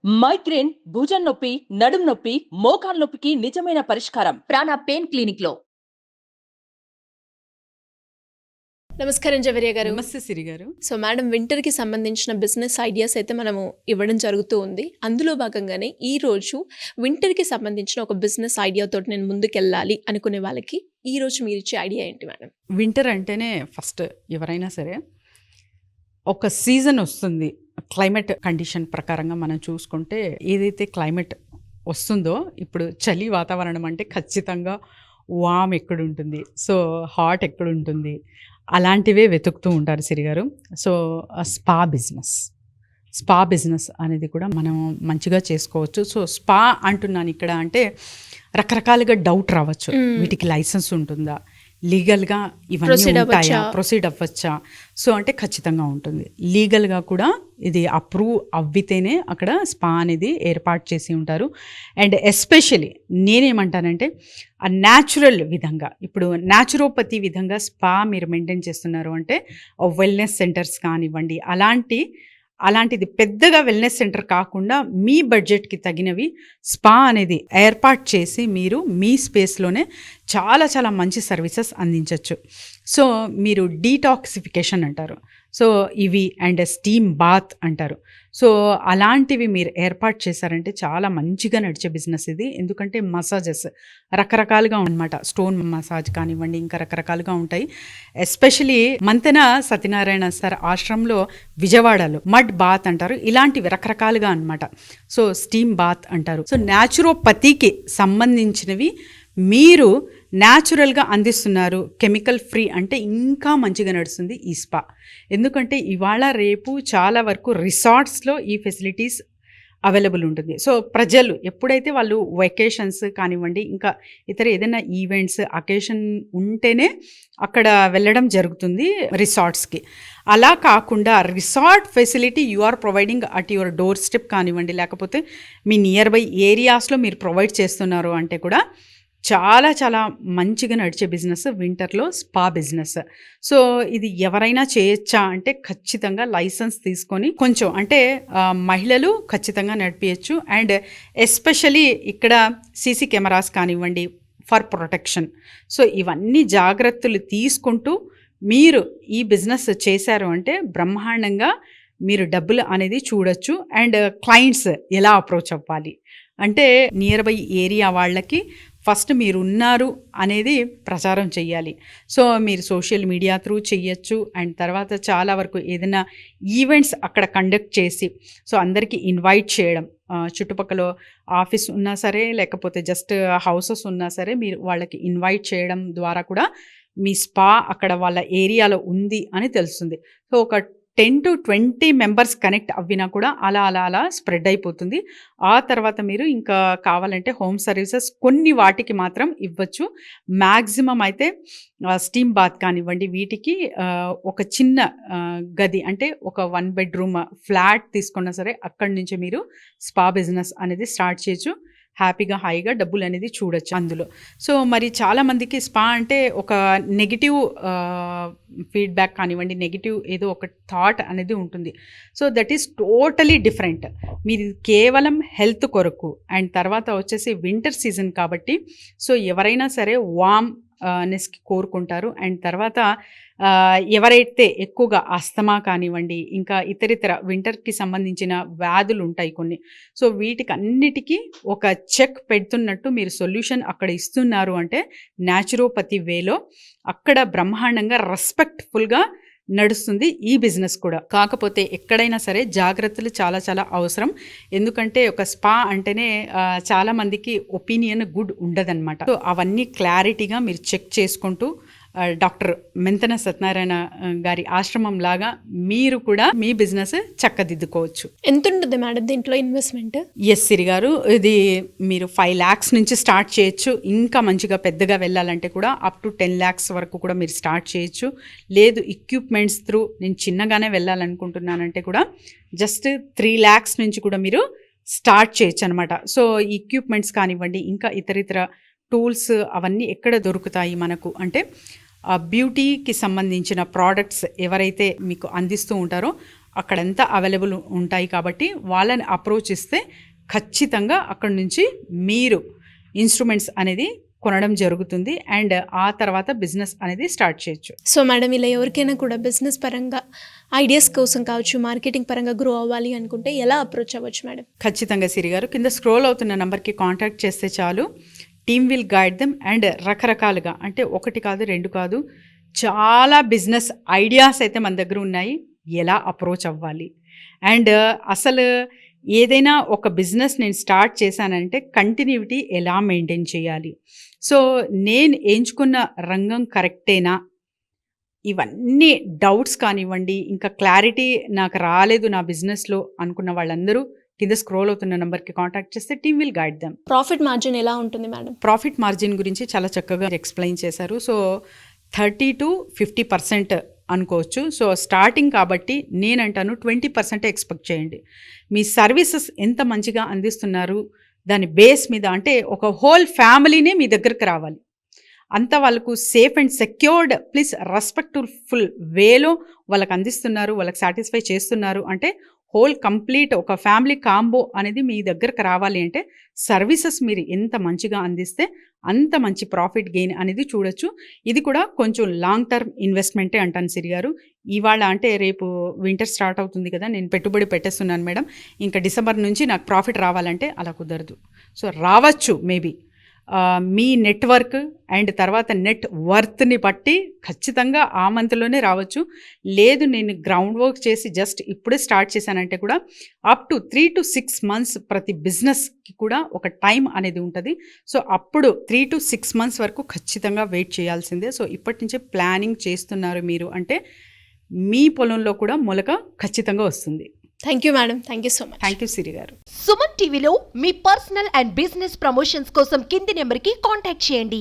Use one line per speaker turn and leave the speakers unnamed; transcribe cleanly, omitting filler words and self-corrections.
Migraine, భుజం నొప్పి, నడుం నొప్పి, మోకాలు నొప్పికి నిజమైన పరిష్కారం ప్రాణ పెయిన్ క్లినిక్ లో.
నమస్కారం జవేరియా గారు.
నమస్తే సిరి గారు.
సో మేడం, వింటర్కి సంబంధించిన బిజినెస్ ఐడియాస్ అయితే మనము ఇవ్వడం జరుగుతూ ఉంది. అందులో భాగంగానే ఈ రోజు వింటర్కి సంబంధించిన ఒక బిజినెస్ ఐడియాతో నేను ముందుకెళ్ళాలి అనుకునే వాళ్ళకి ఈ రోజు మీరు ఇచ్చే ఐడియా ఏంటి మేడం?
వింటర్ అంటేనే ఫస్ట్ ఎవరైనా సరే ఒక సీజన్ వస్తుంది. క్లైమేట్ కండిషన్ ప్రకారంగా మనం చూసుకుంటే ఏదైతే క్లైమేట్ వస్తుందో, ఇప్పుడు చలి వాతావరణం అంటే ఖచ్చితంగా వామ్ ఎక్కడుంటుంది, సో హాట్ ఎక్కడుంటుంది, అలాంటివే వెతుకుతూ ఉంటారు సిరి గారు. సో స్పా బిజినెస్ అనేది కూడా మనం మంచిగా చేసుకోవచ్చు. సో స్పా అంటున్నాను ఇక్కడ అంటే రకరకాలుగా డౌట్ రావచ్చు, వీటికి లైసెన్స్ ఉంటుందా, లీగల్గా ఇవన్నీ ఉంటాయా, ప్రొసీడ్ అవ్వచ్చా? సో అంటే ఖచ్చితంగా ఉంటుంది. లీగల్గా కూడా ఇది అప్రూవ్ అవ్వితేనే అక్కడ స్పా అనేది ఏర్పాటు చేసి ఉంటారు. అండ్ ఎస్పెషలీ నేనేమంటానంటే ఆ న్యాచురల్ విధంగా, ఇప్పుడు న్యాచురోపతి విధంగా స్పా మీరు మెయింటైన్ చేస్తున్నారు అంటే వెల్నెస్ సెంటర్స్ కానివ్వండి, అలాంటిది పెద్దగా వెల్నెస్ సెంటర్ కాకుండా మీ బడ్జెట్కి తగినవి స్పా అనేది ఏర్పాటు చేసి మీరు మీ స్పేస్లోనే చాలా చాలా మంచి సర్వీసెస్ అందించవచ్చు. సో మీరు డీటాక్సిఫికేషన్ అంటారు, సో ఇవి అండ్ స్టీమ్ బాత్ అంటారు. సో అలాంటివి మీరు ఏర్పాటు చేశారంటే చాలా మంచిగా నడిచే బిజినెస్ ఇది. ఎందుకంటే మసాజెస్ రకరకాలుగా అనమాట, స్టోన్ మసాజ్ కానివ్వండి, ఇంకా రకరకాలుగా ఉంటాయి. ఎస్పెషలీ మంతెన సత్యనారాయణ సార్ ఆశ్రమంలో విజయవాడలో మడ్ బాత్ అంటారు, ఇలాంటివి రకరకాలుగా అనమాట. సో స్టీమ్ బాత్ అంటారు. సో న్యాచురోపతికి సంబంధించినవి మీరు న్యాచురల్గా అందిస్తున్నారు, కెమికల్ ఫ్రీ అంటే ఇంకా మంచిగా నడుస్తుంది ఈ స్పా. ఎందుకంటే ఇవాళ రేపు చాలా వరకు రిసార్ట్స్లో ఈ ఫెసిలిటీస్ అవైలబుల్ ఉంటుంది. సో ప్రజలు ఎప్పుడైతే వాళ్ళు వెకేషన్స్ కానివ్వండి, ఇంకా ఇతర ఏదైనా ఈవెంట్స్ అకేషన్ ఉంటేనే అక్కడ వెళ్ళడం జరుగుతుంది రిసార్ట్స్కి. అలా కాకుండా resort facility you are providing at your door step కానివ్వండి, లేకపోతే మీ నియర్ బై ఏరియాస్లో మీరు ప్రొవైడ్ చేస్తున్నారు అంటే కూడా చాలా చాలా మంచిగా నడిచే బిజినెస్ వింటర్లో స్పా బిజినెస్. సో ఇది ఎవరైనా చేయొచ్చా అంటే ఖచ్చితంగా లైసెన్స్ తీసుకొని కొంచెం అంటే మహిళలు ఖచ్చితంగా నడిపించచ్చు. అండ్ ఎస్పెషలీ ఇక్కడ సీసీ కెమెరాస్ కానివ్వండి ఫర్ ప్రొటెక్షన్. సో ఇవన్నీ జాగ్రత్తలు తీసుకుంటూ మీరు ఈ బిజినెస్ చేశారు అంటే బ్రహ్మాండంగా మీరు డబ్బులు అనేది చూడొచ్చు. అండ్ క్లయింట్స్ ఎలా అప్రోచ్ అవ్వాలి అంటే నియర్ బై ఏరియా వాళ్ళకి ఫస్ట్ మీరు ఉన్నారు అనేది ప్రచారం చెయ్యాలి. సో మీరు సోషల్ మీడియా త్రూ చెయ్యొచ్చు. అండ్ తర్వాత చాలా వరకు ఏదైనా ఈవెంట్స్ అక్కడ కండక్ట్ చేసి సో అందరికీ ఇన్వైట్ చేయడం, చుట్టుపక్కల ఆఫీస్ ఉన్నా సరే లేకపోతే జస్ట్ హౌసెస్ ఉన్నా సరే మీరు వాళ్ళకి ఇన్వైట్ చేయడం ద్వారా కూడా మీ స్పా అక్కడ వాళ్ళ ఏరియాలో ఉంది అని తెలుస్తుంది. సో ఒక 10 to 20 మెంబర్స్ కనెక్ట్ అవ్వినా కూడా అలా స్ప్రెడ్ అయిపోతుంది. ఆ తర్వాత మీరు ఇంకా కావాలంటే హోమ్ సర్వీసెస్ కొన్ని వాటికి మాత్రం ఇవ్వచ్చు. మ్యాక్సిమం అయితే స్టీమ్ బాత్ కానివ్వండి వీటికి ఒక చిన్న గది అంటే ఒక 1 bedroom ఫ్లాట్ తీసుకున్నా సరే అక్కడి నుంచి మీరు స్పా బిజినెస్ అనేది స్టార్ట్ చేయొచ్చు. హ్యాపీగా హాయిగా డబ్బులు అనేది చూడొచ్చు అందులో. సో మరి చాలామందికి స్పా అంటే ఒక నెగిటివ్ ఫీడ్బ్యాక్ కానివ్వండి, నెగిటివ్ ఏదో ఒక థాట్ అనేది ఉంటుంది. So that is totally different. మీరు కేవలం హెల్త్ కొరకు అండ్ తర్వాత వచ్చేసి వింటర్ సీజన్ కాబట్టి సో ఎవరైనా సరే వామ్ నెస్కి కోరుకుంటారు. అండ్ తర్వాత ఎవరైతే ఎక్కువగా అస్తమా కానివ్వండి, ఇంకా ఇతరితర వింటర్కి సంబంధించిన వ్యాధులు ఉంటాయి కొన్ని, సో వీటికి అన్నిటికీ ఒక చెక్ పెడుతున్నట్టు మీరు సొల్యూషన్ అక్కడ ఇస్తున్నారు అంటే న్యాచురోపతి వేలో అక్కడ బ్రహ్మాండంగా రెస్పెక్ట్ఫుల్గా నడుస్తుంది ఈ బిజినెస్ కూడా. కాకపోతే ఎక్కడైనా సరే జాగ్రత్తలు చాలా చాలా అవసరం. ఎందుకంటే ఒక స్పా అంటేనే చాలామందికి ఒపీనియన్ గుడ్ ఉండదన్నమాట. సో అవన్నీ క్లారిటీగా మీరు చెక్ చేసుకుంటూ డాక్టర్ మెంతన సత్యనారాయణ గారి ఆశ్రమం లాగా మీరు కూడా మీ బిజినెస్ చక్కదిద్దుకోవచ్చు.
ఎంత ఉంటుంది మేడం దీంట్లో ఇన్వెస్ట్మెంట్?
ఎస్ సిరి గారు, ఇది మీరు 5 lakhs నుంచి స్టార్ట్ చేయొచ్చు. ఇంకా మంచిగా పెద్దగా వెళ్ళాలంటే కూడా అప్ టు 10 lakhs వరకు కూడా మీరు స్టార్ట్ చేయొచ్చు. లేదు ఎక్విప్మెంట్స్ త్రూ నేను చిన్నగానే వెళ్ళాలనుకుంటున్నానంటే కూడా జస్ట్ 3 lakhs నుంచి కూడా మీరు స్టార్ట్ చేయొచ్చు అనమాట. సో ఎక్విప్మెంట్స్ కానివ్వండి, ఇంకా ఇతరితర టూల్స్ అవన్నీ ఎక్కడ దొరుకుతాయి మనకు అంటే బ్యూటీకి సంబంధించిన ప్రోడక్ట్స్ ఎవరైతే మీకు అందిస్తూ ఉంటారో అక్కడంతా అవైలబుల్ ఉంటాయి కాబట్టి వాళ్ళని అప్రోచ్ ఇస్తే ఖచ్చితంగా అక్కడి నుంచి మీరు ఇన్స్ట్రుమెంట్స్ అనేది కొనడం జరుగుతుంది అండ్ ఆ తర్వాత బిజినెస్ అనేది స్టార్ట్ చేయొచ్చు.
సో మేడం, ఇలా ఎవరికైనా కూడా బిజినెస్ పరంగా ఐడియాస్ కోసం కావచ్చు, మార్కెటింగ్ పరంగా గ్రో అవ్వాలి అనుకుంటే ఎలా అప్రోచ్ అవ్వచ్చు మేడం?
ఖచ్చితంగా సిరి గారు, కింద స్క్రోల్ అవుతున్న నెంబర్కి కాంటాక్ట్ చేస్తే చాలు. Team will guide them and రకరకాలుగా, అంటే ఒకటి కాదు రెండు కాదు, చాలా బిజినెస్ ఐడియాస్ అయితే మన దగ్గర ఉన్నాయి. ఎలా అప్రోచ్ అవ్వాలి అండ్ అసలు ఏదైనా ఒక బిజినెస్ నేను స్టార్ట్ చేశానంటే కంటిన్యూటీ ఎలా మెయింటైన్ చేయాలి, సో నేను ఎంచుకున్న రంగం కరెక్టేనా, ఇవన్నీ డౌట్స్ కానివ్వండి, ఇంకా క్లారిటీ నాకు రాలేదు నా బిజినెస్లో అనుకున్న వాళ్ళందరూ కింద స్క్రోల్ అవుతున్న నెంబర్కి కాంటాక్ట్ చేస్తే team will guide them.
Profit margin ఎలా ఉంటుంది మేడం?
ప్రాఫిట్ మార్జిన్ గురించి చాలా చక్కగా ఎక్స్ప్లెయిన్ చేశారు. సో 30 to 50% అనుకోవచ్చు. సో స్టార్టింగ్ కాబట్టి నేనంటాను 20% ఎక్స్పెక్ట్ చేయండి. మీ సర్వీసెస్ ఎంత మంచిగా అందిస్తున్నారు దాని బేస్ మీద, అంటే ఒక హోల్ ఫ్యామిలీనే మీ దగ్గరకు రావాలి, అంతా వాళ్ళకు safe and secured plus respectful వేలో వాళ్ళకి అందిస్తున్నారు, వాళ్ళకి సాటిస్ఫై చేస్తున్నారు అంటే హోల్ కంప్లీట్ ఒక ఫ్యామిలీ కాంబో అనేది మీ దగ్గరకు రావాలి అంటే సర్వీసెస్ మీరు ఎంత మంచిగా అందిస్తే అంత మంచి ప్రాఫిట్ గెయిన్ అనేది చూడొచ్చు. ఇది కూడా కొంచెం లాంగ్ టర్మ్ ఇన్వెస్ట్మెంటే అంటాను సిరి గారు. ఇవాళ అంటే రేపు వింటర్ స్టార్ట్ అవుతుంది కదా, నేను పెట్టుబడి పెట్టేస్తున్నాను మేడం, ఇంకా డిసెంబర్ నుంచి నాకు ప్రాఫిట్ రావాలంటే అలా కుదరదు. సో రావచ్చు మేబీ మీ నెట్వర్క్ అండ్ తర్వాత నెట్ వర్త్ని బట్టి ఖచ్చితంగా ఆ మంత్లోనే రావచ్చు. లేదు నేను గ్రౌండ్ వర్క్ చేసి జస్ట్ ఇప్పుడే స్టార్ట్ చేశానంటే కూడా అప్ టు 3 to 6 months ప్రతి బిజినెస్కి కూడా ఒక టైం అనేది ఉంటుంది. సో అప్పుడు 3 to 6 months వరకు ఖచ్చితంగా వెయిట్ చేయాల్సిందే. సో ఇప్పటి నుంచే ప్లానింగ్ చేస్తున్నారు మీరు అంటే మీ పొలంలో కూడా మొలక ఖచ్చితంగా వస్తుంది.
Thank you madam, thank you so much.
Thank you Siri గారు.
సుమన్ టీవీలో మీ పర్సనల్ అండ్ బిజినెస్ ప్రమోషన్స్ కోసం కింది నెంబర్కి కాంటాక్ట్ చేయండి.